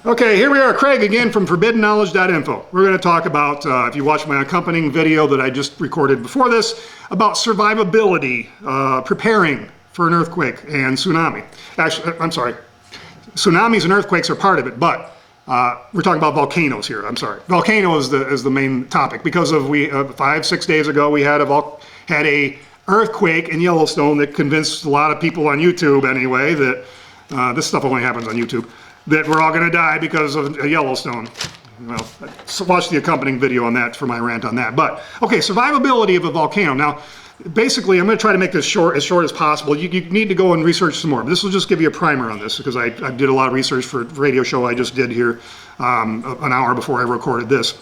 Okay, here we are, Craig again from forbiddenknowledge.info. We're going to talk about, if you watch my accompanying video that I just recorded before this, about survivability, preparing for an earthquake and tsunami. Actually, I'm sorry, tsunamis and earthquakes are part of it, but we're talking about volcanoes here. I'm sorry. Volcano is the main topic because of 5-6 days ago we had a earthquake in Yellowstone that convinced a lot of people on YouTube anyway that this stuff only happens on YouTube, that we're all going to die because of Yellowstone. Well, so watch the accompanying video on that for my rant on that. But okay, survivability of a volcano. Now, basically, I'm going to try to make this as short as possible. You need to go and research some more. This will just give you a primer on this because I did a lot of research for a radio show I just did here an hour before I recorded this.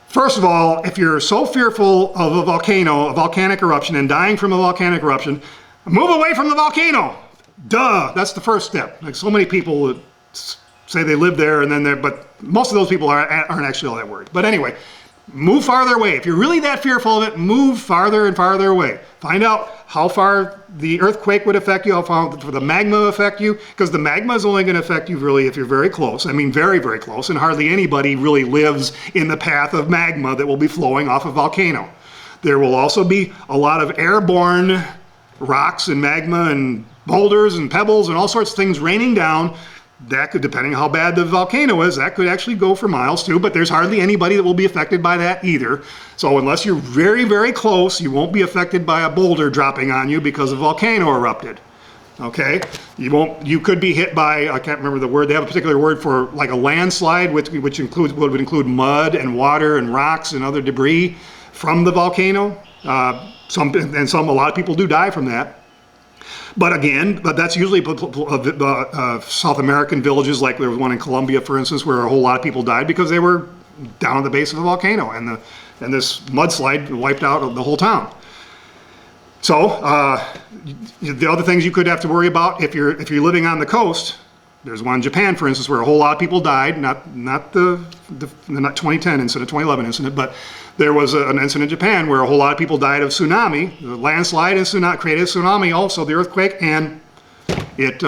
First of all, if you're so fearful of a volcanic eruption, and dying from a volcanic eruption, move away from the volcano. Duh, that's the first step. Like so many people say they live there and then but most of those people aren't actually all that worried. But anyway, move farther away. If you're really that fearful of it, move farther and farther away. Find out how far the earthquake would affect you, how far the magma will affect you, because the magma is only going to affect you really if you're very close. I mean very, very close, and hardly anybody really lives in the path of magma that will be flowing off a volcano. There will also be a lot of airborne rocks and magma and boulders and pebbles and all sorts of things raining down. That could, depending on how bad the volcano is, that could actually go for miles too, but there's hardly anybody that will be affected by that either. So unless you're very, very close, you won't be affected by a boulder dropping on you because a volcano erupted. Okay? You could be hit by, I can't remember the word, they have a particular word for like a landslide, which would include mud and water and rocks and other debris from the volcano. A lot of people do die from that. But again, that's usually South American villages, like there was one in Colombia, for instance, where a whole lot of people died because they were down at the base of a volcano, and this mudslide wiped out the whole town. So the other things you could have to worry about if you're living on the coast. There's one in Japan, for instance, where a whole lot of people died, not 2010 incident, 2011 incident, but there was an incident in Japan where a whole lot of people died of tsunami. The landslide and created a tsunami, also the earthquake, and it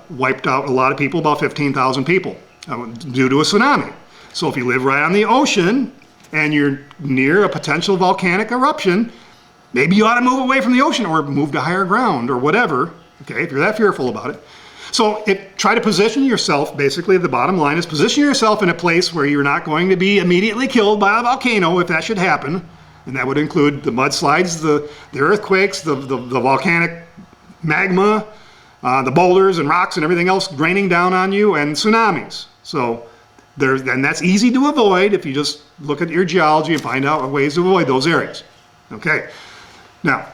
wiped out a lot of people, about 15,000 people, due to a tsunami. So if you live right on the ocean and you're near a potential volcanic eruption, maybe you ought to move away from the ocean or move to higher ground or whatever, okay, if you're that fearful about it. So try to position yourself, basically the bottom line is position yourself in a place where you're not going to be immediately killed by a volcano if that should happen. And that would include the mudslides, the earthquakes, the volcanic magma, the boulders and rocks and everything else raining down on you, and tsunamis. So and that's easy to avoid if you just look at your geology and find out ways to avoid those areas. Okay. Now,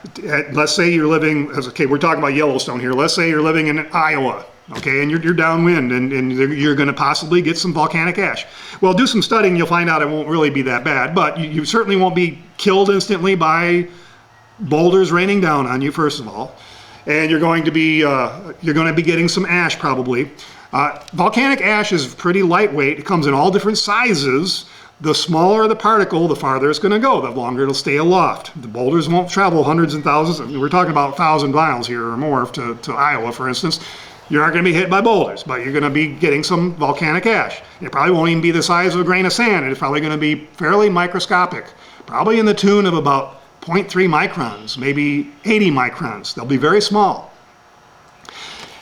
let's say you're living, okay, we're talking about Yellowstone here. Let's say you're living in Iowa, okay, and you're downwind and you're going to possibly get some volcanic ash. Well, do some studying, you'll find out it won't really be that bad, but you certainly won't be killed instantly by boulders raining down on you, first of all. And you're going to be getting some ash probably. Volcanic ash is pretty lightweight. It comes in all different sizes. The smaller the particle, the farther it's going to go, the longer it'll stay aloft. The boulders won't travel hundreds and thousands. I mean, we're talking about 1,000 miles here or more to Iowa, for instance. You aren't going to be hit by boulders, but you're going to be getting some volcanic ash. It probably won't even be the size of a grain of sand. It's probably going to be fairly microscopic, probably in the tune of about 0.3 microns, maybe 80 microns. They'll be very small.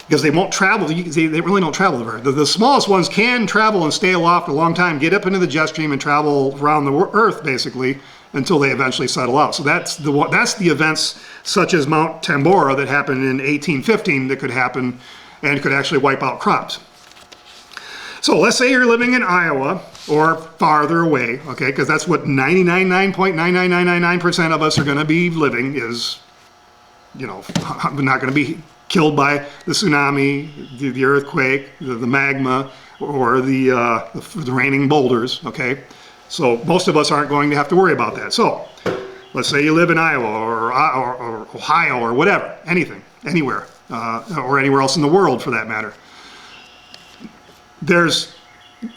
Because they won't travel, they really don't travel very. The smallest ones can travel and stay aloft a long time, get up into the jet stream and travel around the Earth basically until they eventually settle out. So that's the events such as Mount Tambora that happened in 1815 that could happen and could actually wipe out crops. So let's say you're living in Iowa or farther away, okay, because that's what 99.99999% of us are going to be living is, we're not going to be killed by the tsunami, the earthquake, the magma, or the raining boulders, okay? So most of us aren't going to have to worry about that. So let's say you live in Iowa or Ohio or whatever, anything, anywhere, or anywhere else in the world for that matter. There's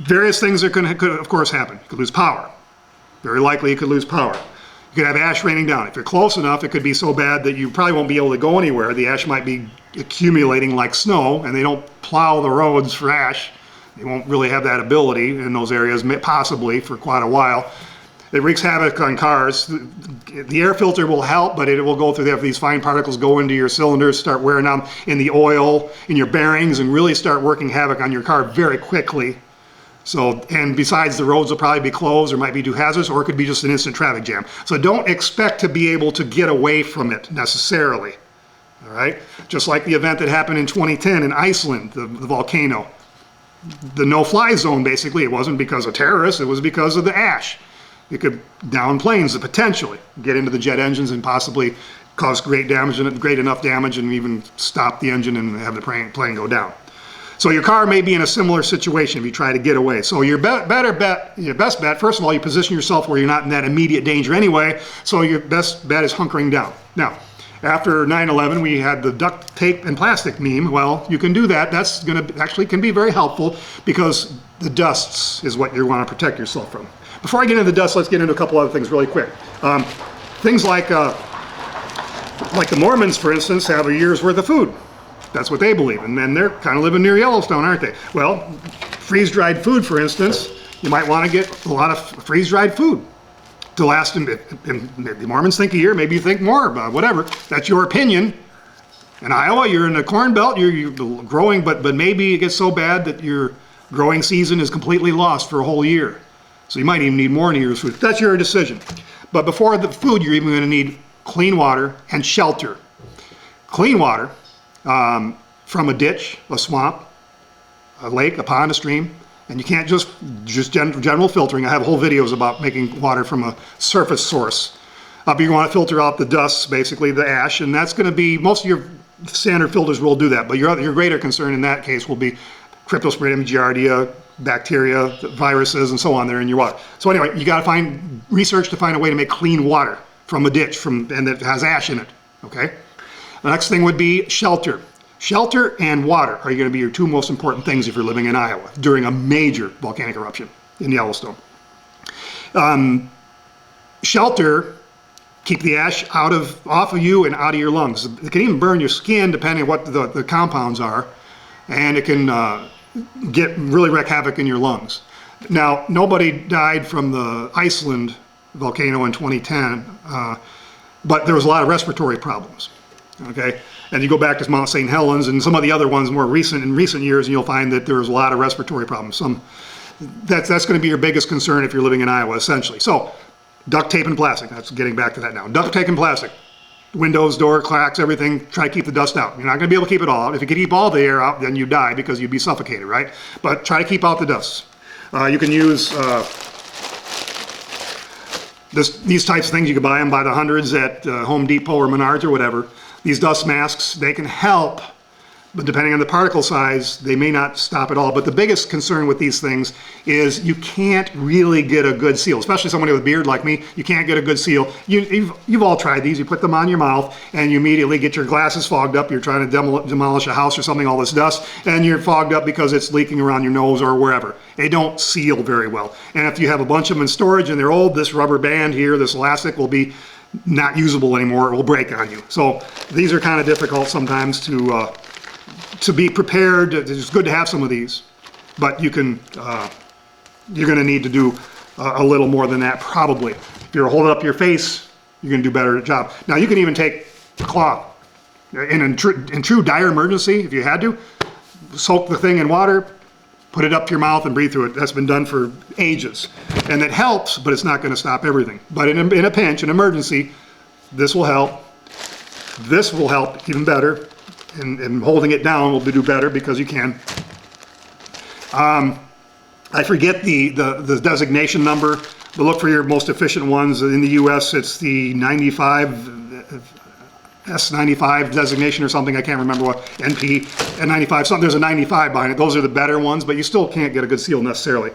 various things that could of course happen. You could lose power. Very likely you could lose power. You could have ash raining down. If you're close enough, it could be so bad that you probably won't be able to go anywhere. The ash might be accumulating like snow, and they don't plow the roads for ash. They won't really have that ability in those areas, possibly for quite a while. It wreaks havoc on cars. The air filter will help, but it will go through there. If these fine particles go into your cylinders, start wearing down in the oil, in your bearings, and really start working havoc on your car very quickly. So, and besides, the roads will probably be closed or might be too hazardous, or it could be just an instant traffic jam. So don't expect to be able to get away from it necessarily. All right? Just like the event that happened in 2010 in Iceland, the volcano. The no-fly zone, basically, it wasn't because of terrorists, it was because of the ash. It could down planes potentially, get into the jet engines and possibly cause great damage, and great enough damage, and even stop the engine and have the plane go down. So your car may be in a similar situation if you try to get away. So your best bet, first of all, you position yourself where you're not in that immediate danger anyway, so your best bet is hunkering down. Now, after 9/11, we had the duct tape and plastic meme. Well, you can do that. That's actually can be very helpful, because the dusts is what you want to protect yourself from. Before I get into the dust, let's get into a couple other things really quick. Things like the Mormons, for instance, have a year's worth of food. That's what they believe, and then they're kind of living near Yellowstone, aren't they? Well, freeze-dried food, for instance, you might want to get a lot of freeze-dried food to last. And the Mormons think a year, maybe you think more, but whatever. That's your opinion. In Iowa, you're in the Corn Belt, you're growing, but maybe it gets so bad that your growing season is completely lost for a whole year. So you might even need more than a year's food. That's your decision. But before the food, you're even going to need clean water and shelter. Clean water from a ditch, a swamp, a lake, a pond, a stream, and you can't just general filtering. I have whole videos about making water from a surface source. But you want to filter out the dust, basically the ash, and that's going to be, most of your standard filters will do that, but your greater concern in that case will be Cryptosporidium, Giardia, bacteria, viruses, and so on there in your water. So anyway, you got to research to find a way to make clean water from a ditch, and that has ash in it, okay? The next thing would be shelter. Shelter and water are going to be your two most important things if you're living in Iowa during a major volcanic eruption in Yellowstone. Shelter, keep the ash off of you and out of your lungs. It can even burn your skin depending on what the compounds are, and it can really wreak havoc in your lungs. Now, nobody died from the Iceland volcano in 2010, but there was a lot of respiratory problems. Okay, and you go back to Mount St. Helens and some of the other ones in recent years, and you'll find that there's a lot of respiratory problems. That's going to be your biggest concern if you're living in Iowa, essentially. So, duct tape and plastic. That's getting back to that now. Duct tape and plastic. Windows, door, cracks, everything. Try to keep the dust out. You're not going to be able to keep it all out. If you could keep all the air out, then you die because you'd be suffocated, right? But try to keep out the dust. You can use these types of things. You can buy them by the hundreds at Home Depot or Menards or whatever. These dust masks, they can help, but depending on the particle size, they may not stop at all. But the biggest concern with these things is you can't really get a good seal, especially somebody with a beard like me. You can't get a good seal. You've all tried these. You put them on your mouth, and you immediately get your glasses fogged up. You're trying to demolish a house or something, all this dust, and you're fogged up because it's leaking around your nose or wherever. They don't seal very well. And if you have a bunch of them in storage and they're old, this rubber band here, this elastic, will be not usable anymore. It will break on you. So these are kind of difficult sometimes to be prepared. It's good to have some of these, but you're going to need to do a little more than that probably. If you're holding up your face, you're going to do better at a job. Now you can even take a cloth. In true dire emergency, if you had to, soak the thing in water, put it up to your mouth and breathe through it. That's been done for ages. And it helps, but it's not going to stop everything. But in a pinch, an emergency, this will help. This will help even better. And holding it down will do better because you can. I forget the designation number, but look for your most efficient ones. In the US, it's the 95, S95 designation or something. I can't remember what, NP, N95, something. There's a 95 behind it. Those are the better ones, but you still can't get a good seal necessarily.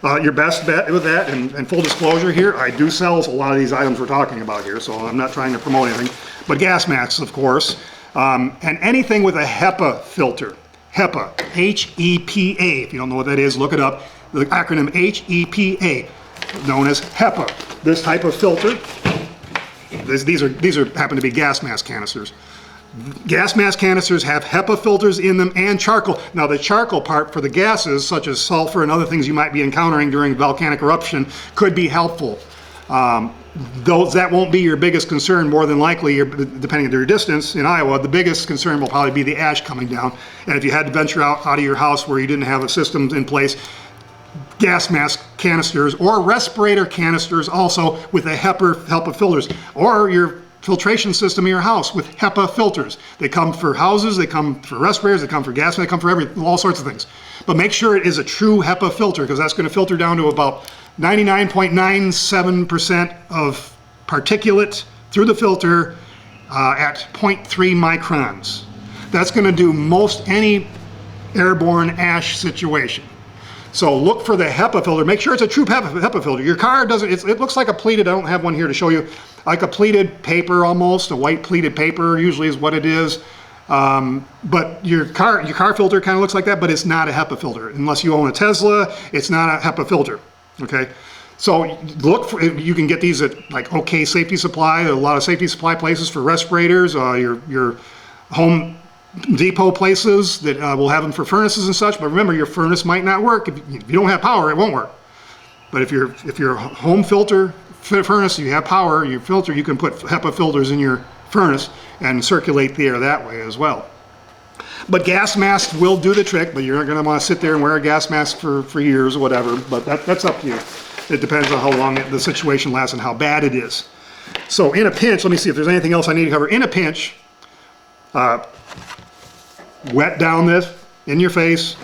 Your best bet with that, and full disclosure here, I do sell a lot of these items we're talking about here, so I'm not trying to promote anything. But gas masks, of course, and anything with a HEPA filter. HEPA, H-E-P-A. If you don't know what that is, look it up. The acronym HEPA, known as HEPA. This type of filter these are happen to be gas mask canisters. Gas mask canisters have HEPA filters in them and charcoal. Now the charcoal part for the gases, such as sulfur and other things you might be encountering during volcanic eruption, could be helpful. That won't be your biggest concern. More than likely, depending on your distance in Iowa, the biggest concern will probably be the ash coming down. And if you had to venture out of your house where you didn't have a system in place, gas mask canisters or respirator canisters also with the HEPA filters, or your filtration system in your house with HEPA filters. They come for houses, they come for respirators, they come for gas, they come for all sorts of things. But make sure it is a true HEPA filter, because that's going to filter down to about 99.97% of particulate through the filter at 0.3 microns. That's going to do most any airborne ash situation. So look for the HEPA filter. Make sure it's a true HEPA filter. Your car doesn't, it looks like a pleated, I don't have one here to show you, like a pleated paper almost, a white pleated paper usually is what it is. But your car filter kind of looks like that, but it's not a HEPA filter. Unless you own a Tesla, it's not a HEPA filter, okay? So look for, you can get these at like OK Safety Supply, a lot of safety supply places for respirators, your Home Depot places that will have them for furnaces and such. But remember, your furnace might not work. If you don't have power, it won't work. But if your home furnace, you have power, your filter, you can put HEPA filters in your furnace and circulate the air that way as well. But gas masks will do the trick, but you're not going to want to sit there and wear a gas mask for years or whatever. But that's up to you. It depends on how long the situation lasts and how bad it is. So in a pinch, let me see if there's anything else I need to cover. In a pinch, wet down this in your face,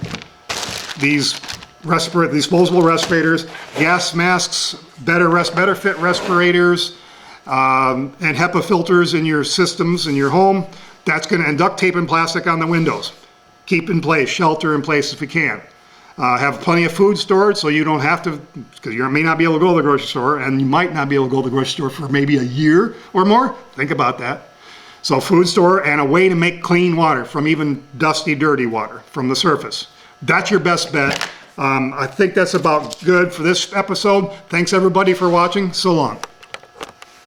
these disposable respirators, gas masks, better fit respirators, and HEPA filters in your systems in your home. That's going to, and duct tape and plastic on the windows. Keep in place, shelter in place if you can. Have plenty of food stored so you don't have to, because you may not be able to go to the grocery store, and you might not be able to go to the grocery store for maybe a year or more. Think about that. So food store and a way to make clean water from even dusty, dirty water from the surface. That's your best bet. I think that's about good for this episode. Thanks everybody for watching. So long.